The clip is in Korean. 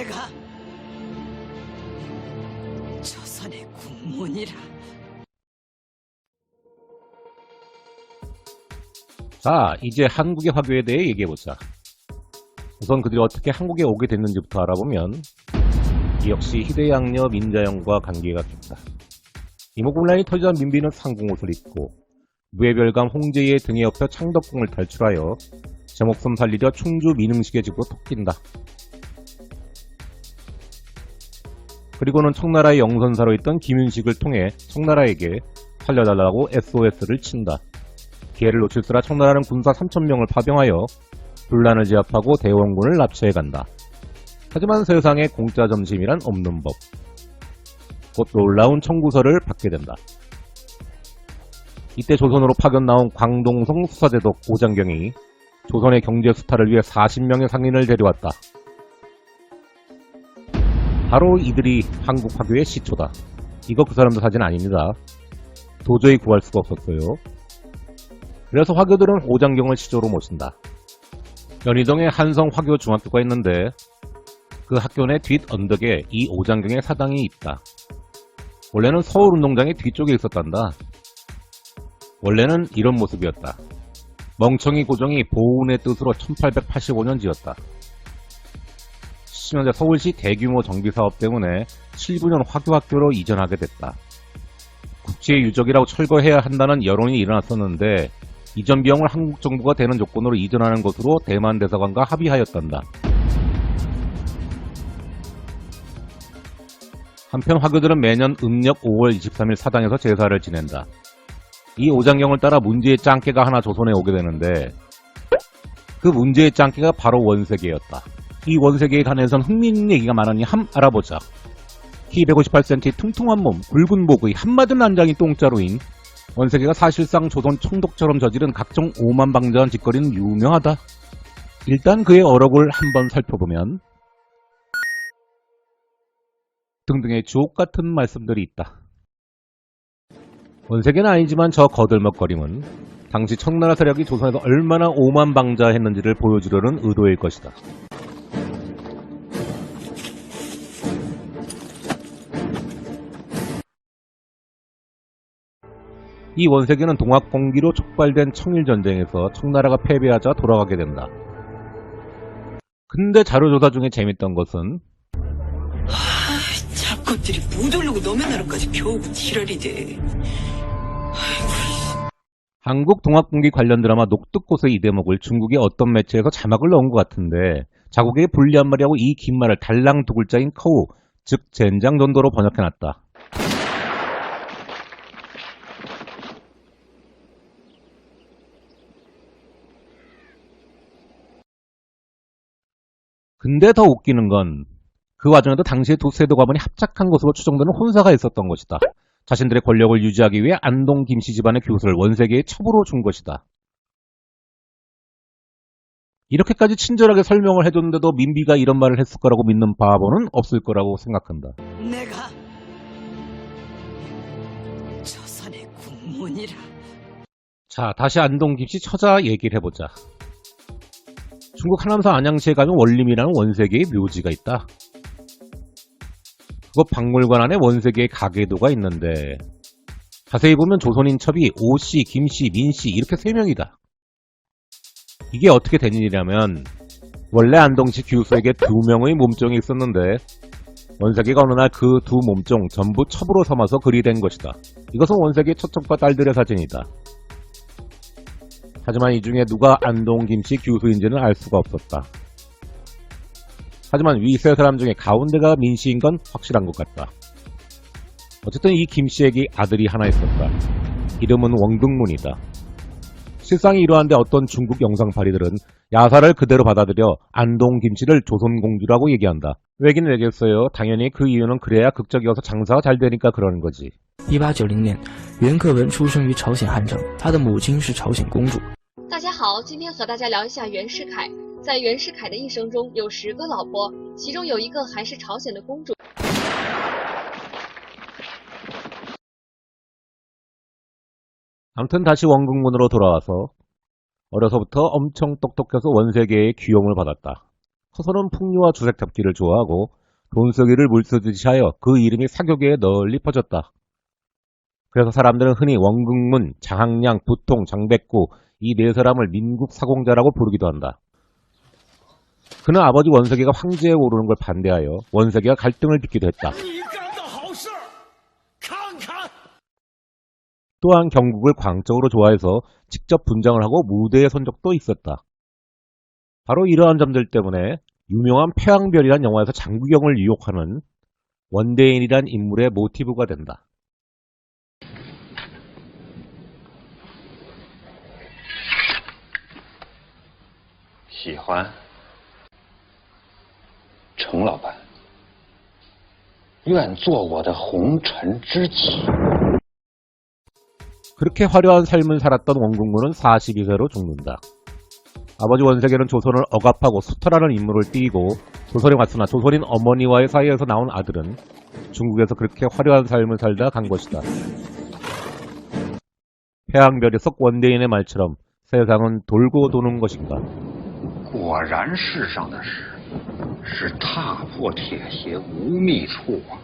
내가 조선의 국문이라. 자, 이제 한국의 화교에 대해 얘기해보자. 우선 그들이 어떻게 한국에 오게 됐는지부터 알아보면 이 역시 희대양녀 민자영과 관계가 깊다. 이목군란이 터지던 민비는 상궁옷을 입고 무예별감 홍제의 등에 업혀 창덕궁을 탈출하여 제 목숨 살리려 충주 민흥식의 집으로 톡 뛴다. 그리고는 청나라의 영선사로 있던 김윤식을 통해 청나라에게 살려달라고 SOS를 친다. 기회를 놓칠수라 청나라는 군사 3,000명을 파병하여 분란을 제압하고 대원군을 납치해간다. 하지만 세상에 공짜 점심이란 없는 법. 곧 놀라운 청구서를 받게 된다. 이때 조선으로 파견 나온 광동성 수사대독 오장경이 조선의 경제 수탈을 위해 40명의 상인을 데려왔다. 바로 이들이 한국 화교의 시초다. 이거 그 사람들 사진 아닙니다. 도저히 구할 수가 없었어요. 그래서 화교들은 오장경을 시조로 모신다. 연희동에 한성 화교 중학교가 있는데 그 학교 내 뒷 언덕에 이 오장경의 사당이 있다. 원래는 서울운동장의 뒤쪽에 있었단다. 원래는 이런 모습이었다. 멍청이 고종이 보훈의 뜻으로 1885년 지었다. 70년대 서울시 대규모 정비사업 때문에 7구년 화교학교로 이전하게 됐다. 국지의 유적이라고 철거해야 한다는 여론이 일어났었는데 이전 비용을 한국 정부가 되는 조건으로 이전하는 것으로 대만 대사관과 합의하였단다. 한편 화교들은 매년 음력 5월 23일 사당에서 제사를 지낸다. 이 오장경을 따라 문제의 짱깨가 하나 조선에 오게 되는데 그 문제의 짱깨가 바로 원세계였다. 이 원세계에 관해선 흥미있는 얘기가 많으니 함 알아보자. 키 158cm 퉁퉁한 몸, 굵은 목의 한마디 난장이 똥자루인 원세계가 사실상 조선 총독처럼 저지른 각종 오만방자한 짓거리는 유명하다. 일단 그의 어록을 한번 살펴보면 등등의 주옥같은 말씀들이 있다. 원세계는 아니지만 저 거들먹거림은 당시 청나라 세력이 조선에서 얼마나 오만방자했는지를 보여주려는 의도일 것이다. 이 원세계는 동학공기로 촉발된 청일전쟁에서 청나라가 패배하자 돌아가게 된다. 근데 자료조사 중에 재밌던 것은 잡것들이 못 오려고 너몇 나라까지 겨우고 지랄이대. 한국 동학공기 관련 드라마 녹두꽃의 이 대목을 중국의 어떤 매체에서 자막을 넣은 것 같은데 자국에게 불리한 말이라고 이 긴 말을 달랑 두 글자인 커우, 즉 젠장 정도로 번역해놨다. 근데 더 웃기는 건 그 와중에도 당시의 두 세도 가문이 합작한 것으로 추정되는 혼사가 있었던 것이다. 자신들의 권력을 유지하기 위해 안동 김씨 집안의 교수를 원세계에 첩으로 준 것이다. 이렇게까지 친절하게 설명을 해줬는데도 민비가 이런 말을 했을 거라고 믿는 바보는 없을 거라고 생각한다. 내가 조선의 국문이라. 자, 다시 안동 김씨 처자 얘기를 해보자. 중국 하남사 안양시에 가면 원림이라는 원세계의 묘지가 있다. 그거 박물관 안에 원세계의 가계도가 있는데 자세히 보면 조선 인첩이 오씨, 김씨, 민씨 이렇게 3명이다. 이게 어떻게 된 일이냐면 원래 안동시 교수에게 2명의 몸종이 있었는데 원세계가 어느 날 그 2 몸종 전부 첩으로 삼아서 글이 된 것이다. 이것은 원세계의 처첩과 딸들의 사진이다. 하지만 이 중에 누가 안동 김씨 교수인지는 알 수가 없었다. 하지만 위 세 사람 중에 가운데가 민씨인 건 확실한 것 같다. 어쨌든 이 김씨에게 아들이 하나 있었다. 이름은 원극문이다. 실상이 이러한데 어떤 중국 영상파리들은 야사를 그대로 받아들여 안동 김씨를 조선공주라고 얘기한다. 왜긴 왜겠어요. 당연히 그 이유는 그래야 극적이어서 장사가 잘 되니까 그러는 거지. 1890年，袁克文出生于朝鲜汉城，他的母亲是朝鲜公主。大家好，今天和大家聊一下袁世凯。在袁世凯的一生中有10个老婆，其中有一个还是朝鲜的公主。 아무튼 다시 원극문으로 돌아와서 어려서부터 엄청 똑똑해서 원세계의 귀여움을 받았다. 커서는 풍류와 주색 잡기를 좋아하고 돈쓰기를 물쓰듯이 하여 그 이름이 사교계에 널리 퍼졌다. 그래서 사람들은 흔히 원근문, 장항량, 부통, 장백구 이 네 사람을 민국 사공자라고 부르기도 한다. 그는 아버지 원석이가 황제에 오르는 걸 반대하여 원석이가 갈등을 빚기도 했다. 또한 경국을 광적으로 좋아해서 직접 분장을 하고 무대에 선 적도 있었다. 바로 이러한 점들 때문에 유명한 패왕별이란 영화에서 장구경을 유혹하는 원대인이란 인물의 모티브가 된다. 喜欢程老板，愿做我的红尘知己。 그렇게 화려한 삶을 살았던 원궁문은 42세로 죽는다. 아버지 원색에는 조선을 억압하고 수탈하는 임무를 띠고 조선에 왔으나 조선인 어머니와의 사이에서 나온 아들은 중국에서 그렇게 화려한 삶을 살다 간 것이다. 패왕별이 속 원대인의 말처럼 세상은 돌고 도는 것인가. 果然世上的事是踏破铁鞋无觅处啊！